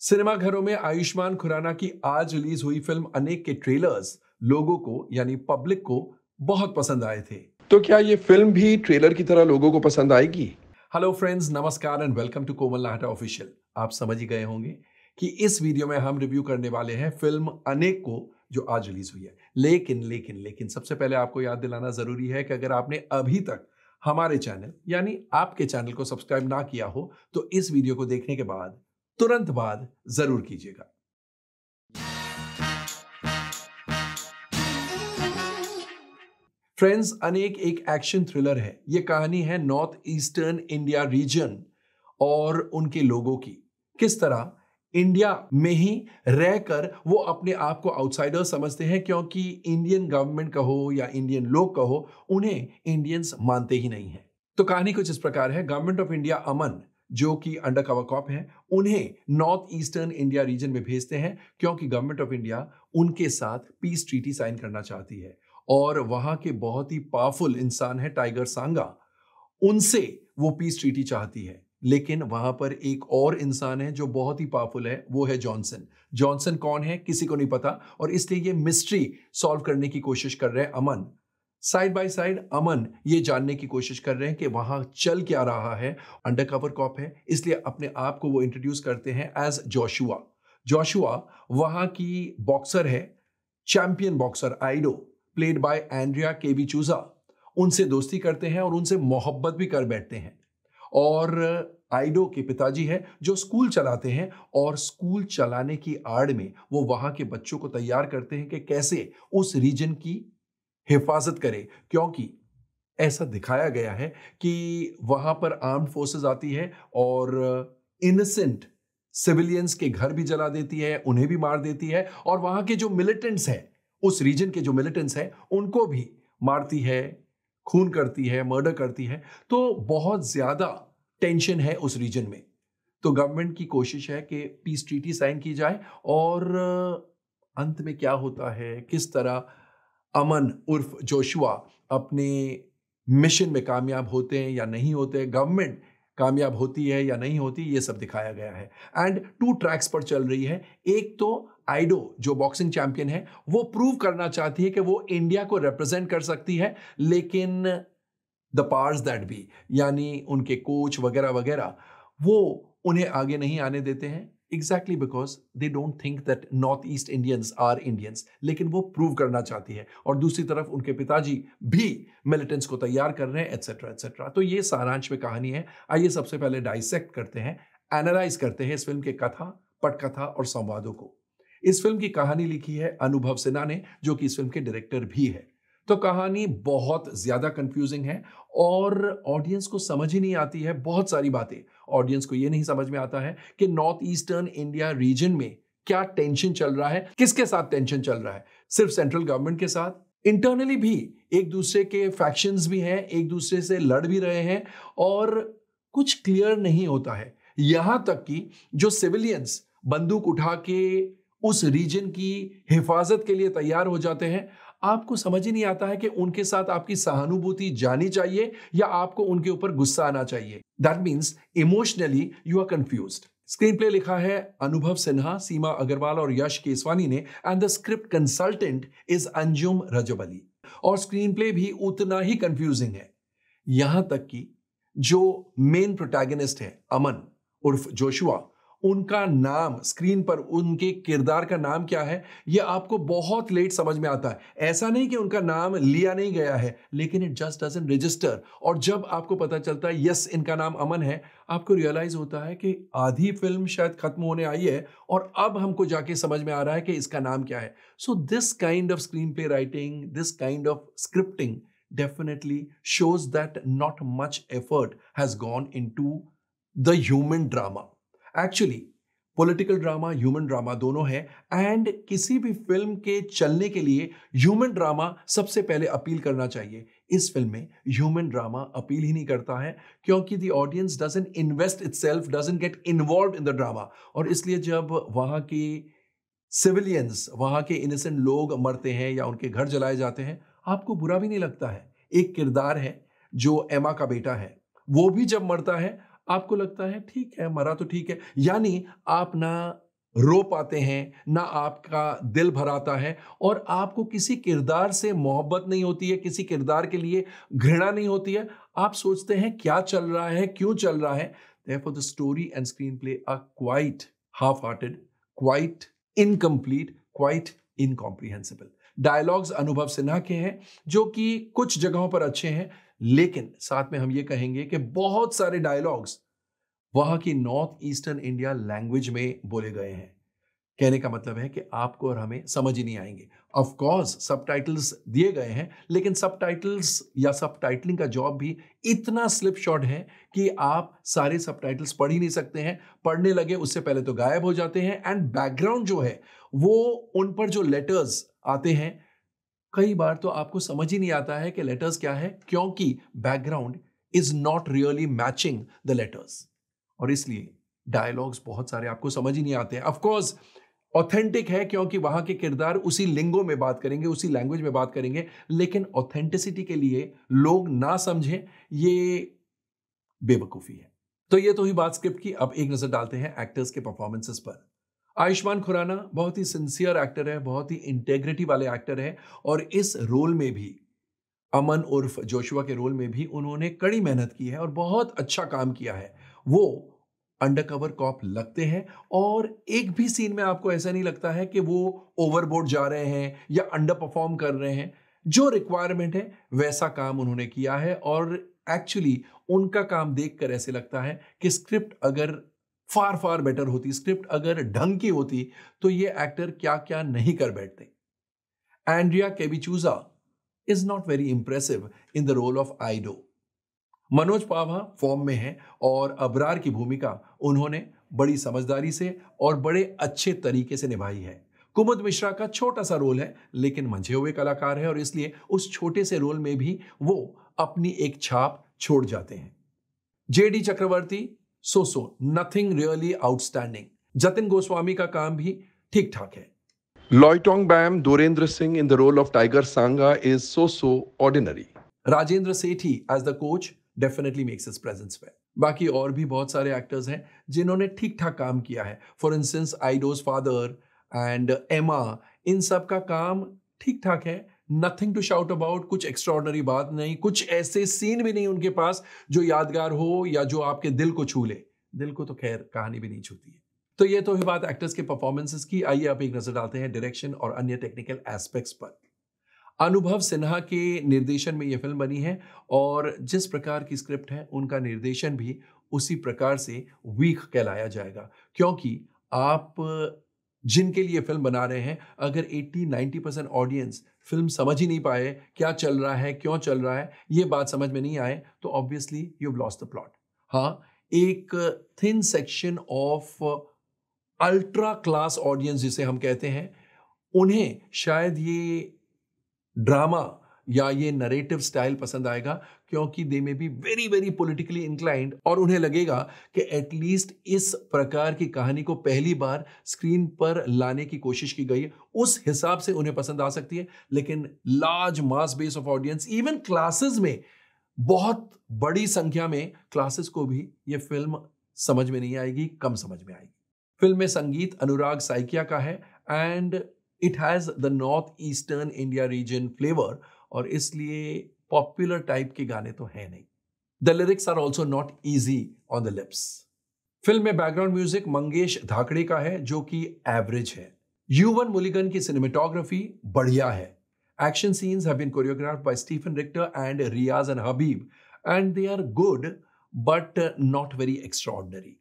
सिनेमाघरों में आयुष्मान खुराना की आज रिलीज हुई फिल्म अनेक के ट्रेलर्स लोगों को यानी पब्लिक को बहुत पसंद आए थे। तो क्या ये फिल्म भी ट्रेलर की तरह लोगों को पसंद आएगी? हेलो फ्रेंड्स, नमस्कार and welcome to Komal Nahata official. आप समझ ही गए होंगे कि इस वीडियो में हम रिव्यू करने वाले हैं फिल्म अनेक को जो आज रिलीज हुई है। लेकिन सबसे पहले आपको याद दिलाना जरूरी है कि अगर आपने अभी तक हमारे चैनल यानी आपके चैनल को सब्सक्राइब ना किया हो तो इस वीडियो को देखने के बाद तुरंत बाद जरूर कीजिएगा। फ्रेंड्स, अनेक एक एक्शन थ्रिलर है। यह कहानी है नॉर्थ ईस्टर्न इंडिया रीजन और उनके लोगों की। किस तरह इंडिया में ही रहकर वो अपने आप को आउटसाइडर समझते हैं, क्योंकि इंडियन गवर्नमेंट कहो या इंडियन लोग कहो, उन्हें इंडियंस मानते ही नहीं है। तो कहानी कुछ इस प्रकार है। गवर्नमेंट ऑफ इंडिया अमन, जो कि अंडर कवर कॉप है, उन्हें नॉर्थ ईस्टर्न इंडिया रीजन में भेजते हैं क्योंकि गवर्नमेंट ऑफ इंडिया उनके साथ पीस ट्रीटी साइन करना चाहती है। और वहां के बहुत ही पावरफुल इंसान है टाइगर सांगा, उनसे वो पीस ट्रीटी चाहती है। लेकिन वहां पर एक और इंसान है जो बहुत ही पावरफुल है, वो है जॉनसन। जॉनसन कौन है किसी को नहीं पता, और इसलिए ये मिस्ट्री सॉल्व करने की कोशिश कर रहे हैं अमन। साइड बाय साइड अमन ये जानने की कोशिश कर रहे हैं कि वहां चल क्या रहा है। अंडरकवर कॉप है, इसलिए अपने आप को वो इंट्रोड्यूस करते हैं एज जोशुआ। जोशुआ वहां की बॉक्सर है, champion boxer Ido, played by Andrea Kevichusa. उनसे दोस्ती करते हैं और उनसे मोहब्बत भी कर बैठते हैं। और आइडो के पिताजी हैं जो स्कूल चलाते हैं, और स्कूल चलाने की आड़ में वो वहां के बच्चों को तैयार करते हैं कि कैसे उस रीजन की हिफाजत करें, क्योंकि ऐसा दिखाया गया है कि वहां पर आर्म्ड फोर्सेस आती है और इनोसेंट सिविलियंस के घर भी जला देती है, उन्हें भी मार देती है, और वहां के जो मिलिटेंट्स हैं, उस रीजन के जो मिलिटेंट्स हैं, उनको भी मारती है, खून करती है, मर्डर करती है। तो बहुत ज्यादा टेंशन है उस रीजन में। तो गवर्नमेंट की कोशिश है कि पीस ट्रीटी साइन की जाए, और अंत में क्या होता है, किस तरह अमन उर्फ जोशुआ अपने मिशन में कामयाब होते हैं या नहीं होते, गवर्नमेंट कामयाब होती है या नहीं होती, ये सब दिखाया गया है। एंड 2 ट्रैक्स पर चल रही है। एक तो आइडो जो बॉक्सिंग चैंपियन है, वो प्रूव करना चाहती है कि वो इंडिया को रिप्रेजेंट कर सकती है, लेकिन द पावर्स दैट बी यानी उनके कोच वगैरह वगैरह, वो उन्हें आगे नहीं आने देते हैं। Exactly because they don't think that North East Indians are Indians, लेकिन वो प्रूव करना चाहती है। और दूसरी तरफ उनके पिताजी भी मिलिटेंट्स को तैयार कर रहे हैं, एटसेट्रा एटसेट्रा। तो ये सारांश में कहानी है। आइए सबसे पहले डाइसेक्ट करते हैं, एनालाइज करते हैं इस फिल्म के कथा, पटकथा और संवादों को। इस फिल्म की कहानी लिखी है अनुभव सिन्हा ने, जो कि इस फिल्म के डायरेक्टर भी है। तो कहानी बहुत ज्यादा कंफ्यूजिंग है और ऑडियंस को समझ ही नहीं आती है बहुत सारी बातें। ऑडियंस को यह नहीं समझ में आता है कि नॉर्थ ईस्टर्न इंडिया रीजन में क्या टेंशन चल रहा है, किसके साथ टेंशन चल रहा है। सिर्फ सेंट्रल गवर्नमेंट के साथ, इंटरनली भी एक दूसरे के फैक्शंस भी हैं, एक दूसरे से लड़ भी रहे हैं, और कुछ क्लियर नहीं होता है। यहां तक कि जो सिविलियंस बंदूक उठा के उस रीजन की हिफाजत के लिए तैयार हो जाते हैं, आपको समझ ही नहीं आता है कि उनके साथ आपकी सहानुभूति जानी चाहिए या आपको उनके ऊपर गुस्सा आना चाहिए। That means emotionally you are confused. Screen play लिखा है अनुभव सिन्हा, सीमा अग्रवाल और यश केसवानी ने, and the script consultant is Anjum Rajabali. और स्क्रीन प्ले भी उतना ही कंफ्यूजिंग है। यहां तक कि जो मेन प्रोटैगनिस्ट है अमन उर्फ जोशुआ, उनका नाम स्क्रीन पर, उनके किरदार का नाम क्या है, यह आपको बहुत लेट समझ में आता है। ऐसा नहीं कि उनका नाम लिया नहीं गया है, लेकिन इट जस्ट डजंट रजिस्टर। और जब आपको पता चलता है यस इनका नाम अमन है, आपको रियलाइज होता है कि आधी फिल्म शायद खत्म होने आई है और अब हमको जाके समझ में आ रहा है कि इसका नाम क्या है। So this kind of screen play writing, this kind of scripting definitely shows that not much effort has gone into the human drama. Actually, political drama, human drama दोनों है, एंड किसी भी फिल्म के चलने के लिए ह्यूमन ड्रामा सबसे पहले अपील करना चाहिए। इस फिल्म में ह्यूमन ड्रामा अपील ही नहीं करता है, क्योंकि the audience doesn't invest itself, doesn't get involved in the drama. और इसलिए जब वहां के सिविलियंस, वहां के इनोसेंट लोग मरते हैं या उनके घर जलाए जाते हैं, आपको बुरा भी नहीं लगता है। एक किरदार है जो एमा का बेटा है, वो भी जब मरता है आपको लगता है ठीक है, मरा तो ठीक है। यानी आप ना रो पाते हैं, ना आपका दिल भराता है, और आपको किसी किरदार से मोहब्बत नहीं होती है, किसी किरदार के लिए घृणा नहीं होती है। आप सोचते हैं क्या चल रहा है, क्यों चल रहा है। Therefore, the story and screenplay are quite half-hearted, quite incomplete, quite incomprehensible. Dialogues अनुभव सिन्हा के हैं, जो कि कुछ जगहों पर अच्छे हैं, लेकिन साथ में हम ये कहेंगे कि बहुत सारे डायलॉग्स वहां की नॉर्थ ईस्टर्न इंडिया लैंग्वेज में बोले गए हैं। कहने का मतलब है कि आपको और हमें समझ ही नहीं आएंगे। ऑफ कोर्स सबटाइटल्स दिए गए हैं, लेकिन सबटाइटल्स या सबटाइटलिंग का जॉब भी इतना स्लिप शॉट है कि आप सारे सबटाइटल्स पढ़ ही नहीं सकते हैं। पढ़ने लगे उससे पहले तो गायब हो जाते हैं, एंड बैकग्राउंड जो है वो उन पर जो लेटर्स आते हैं, कई बार तो आपको समझ ही नहीं आता है कि लेटर्स क्या है, क्योंकि background is not really matching the letters, और इसलिए डायलॉग्स बहुत सारे आपको समझ ही नहीं आते हैं। ऑफ कोर्स ऑथेंटिक है, क्योंकि वहां के किरदार उसी लिंगो में बात करेंगे, उसी लैंग्वेज में बात करेंगे, लेकिन ऑथेंटिसिटी के लिए लोग ना समझें, ये बेवकूफी है। तो ये तो ही बात स्क्रिप्ट की। अब एक नजर डालते हैं एक्टर्स के परफॉर्मेंसेस पर। आयुष्मान खुराना बहुत ही सिंसियर एक्टर है, बहुत ही इंटेग्रिटी वाले एक्टर है, और इस रोल में भी, अमन उर्फ जोशुआ के रोल में भी उन्होंने कड़ी मेहनत की है और बहुत अच्छा काम किया है। वो अंडरकवर कॉप लगते हैं, और एक भी सीन में आपको ऐसा नहीं लगता है कि वो ओवरबोर्ड जा रहे हैं या अंडर परफॉर्म कर रहे हैं। जो रिक्वायरमेंट है वैसा काम उन्होंने किया है, और एक्चुअली उनका काम देखकर ऐसे लगता है कि स्क्रिप्ट अगर फार फार बेटर होती, स्क्रिप्ट अगर ढंग की होती, तो ये एक्टर क्या क्या नहीं कर बैठते। Andrea Kevichusa is not very impressive in the role of Ido. Manoj Pahwa form में है, और अबरार की भूमिका उन्होंने बड़ी समझदारी से और बड़े अच्छे तरीके से निभाई है। कुमुद मिश्रा का छोटा सा रोल है, लेकिन मंझे हुए कलाकार है, और इसलिए उस छोटे से रोल में भी वो अपनी एक छाप छोड़ जाते हैं। JD Chakravarthy so nothing really outstanding. Jatin Goswami का काम भी ठीक ठाक है। Loitong Bam Dorendra Singh in the role of Tiger Sangha is so ordinary. Rajendra Sethi as the coach definitely makes his presence felt. बाकी और भी बहुत सारे एक्टर्स हैं जिन्होंने ठीक ठाक काम किया है। फॉर इंस्टेंस आइडोज फादर एंड एमा, इन सब का काम ठीक ठाक है, नथिंग टू शाउट अबाउट, कुछ एक्स्ट्राऑर्डिनरी बात नहीं, कुछ ऐसे सीन भी नहीं उनके पास जो यादगार हो या जो आपके दिल को छू ले। दिल को तो खैर कहानी भी नहीं छूती है। तो ये तो है बात एक्टर्स के परफॉर्मेंसेस की। आइए अब एक नजर डालते हैं डायरेक्शन और अन्य टेक्निकल एस्पेक्ट्स पर। अनुभव सिन्हा के निर्देशन में यह फिल्म बनी है, और जिस प्रकार की स्क्रिप्ट है उनका निर्देशन भी उसी प्रकार से वीक कहलाया जाएगा, क्योंकि आप जिनके लिए फिल्म बना रहे हैं, अगर 80-90% ऑडियंस फिल्म समझ ही नहीं पाए क्या चल रहा है, क्यों चल रहा है, ये बात समझ में नहीं आए, तो obviously you have lost the plot. हाँ, एक thin section of ultra class audience जिसे हम कहते हैं, उन्हें शायद ये ड्रामा या ये नरेटिव स्टाइल पसंद आएगा, क्योंकि दे में be very very politically inclined, और उन्हें लगेगा कि एटलीस्ट इस प्रकार की कहानी को पहली बार स्क्रीन पर लाने की कोशिश की गई है, उस हिसाब से उन्हें पसंद आ सकती है। लेकिन large mass base of audience, even classes में, बहुत बड़ी संख्या में क्लासेस को भी ये फिल्म समझ में नहीं आएगी, कम समझ में आएगी। फिल्म में संगीत अनुराग साइकिया का है, and it has the north eastern India region flavour, और इसलिए पॉपुलर टाइप के गाने तो है नहीं। The lyrics are also not easy on the lips. Film में बैकग्राउंड म्यूजिक मंगेश धाकड़े का है, जो कि एवरेज है। यूवन मुलिगन की सिनेमेटोग्राफी बढ़िया है। Action scenes have been choreographed by Stephen Richter and Riyaz and Habib, and they are good but not very extraordinary.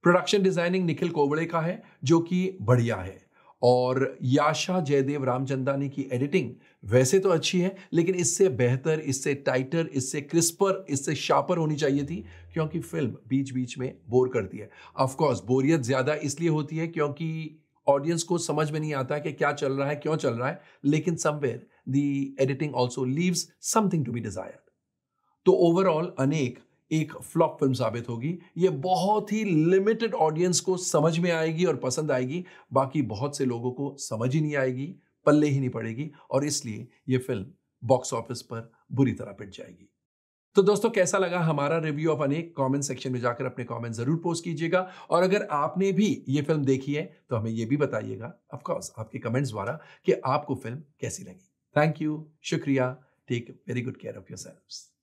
Production designing Nikhil Kowade का है, जो कि बढ़िया है, और याशा जयदेव रामचंदानी की एडिटिंग वैसे तो अच्छी है, लेकिन इससे बेहतर, इससे टाइटर, इससे क्रिस्पर, इससे शार्पर होनी चाहिए थी, क्योंकि फिल्म बीच बीच में बोर करती है। ऑफ कोर्स बोरियत ज्यादा इसलिए होती है क्योंकि ऑडियंस को समझ में नहीं आता कि क्या चल रहा है, क्यों चल रहा है, लेकिन somewhere the editing also leaves something to be desired. तो ओवरऑल अनेक एक फ्लॉप फिल्म साबित होगी। ये बहुत ही लिमिटेड ऑडियंस को समझ में आएगी और पसंद आएगी, बाकी बहुत से लोगों को समझ ही नहीं आएगी, पल्ले ही नहीं पड़ेगी, और इसलिए ये फिल्म बॉक्स ऑफिस पर बुरी तरह पिट जाएगी। तो दोस्तों कैसा लगा हमारा रिव्यू ऑफ अनेक? कमेंट सेक्शन में जाकर अपने कमेंट जरूर पोस्ट कीजिएगा, और अगर आपने भी ये फिल्म देखी है तो हमें ये भी बताइएगा, ऑफ कोर्स आपके कमेंट्स द्वारा, कि आपको फिल्म कैसी लगी। थैंक यू, शुक्रिया, take very good care of yourselves.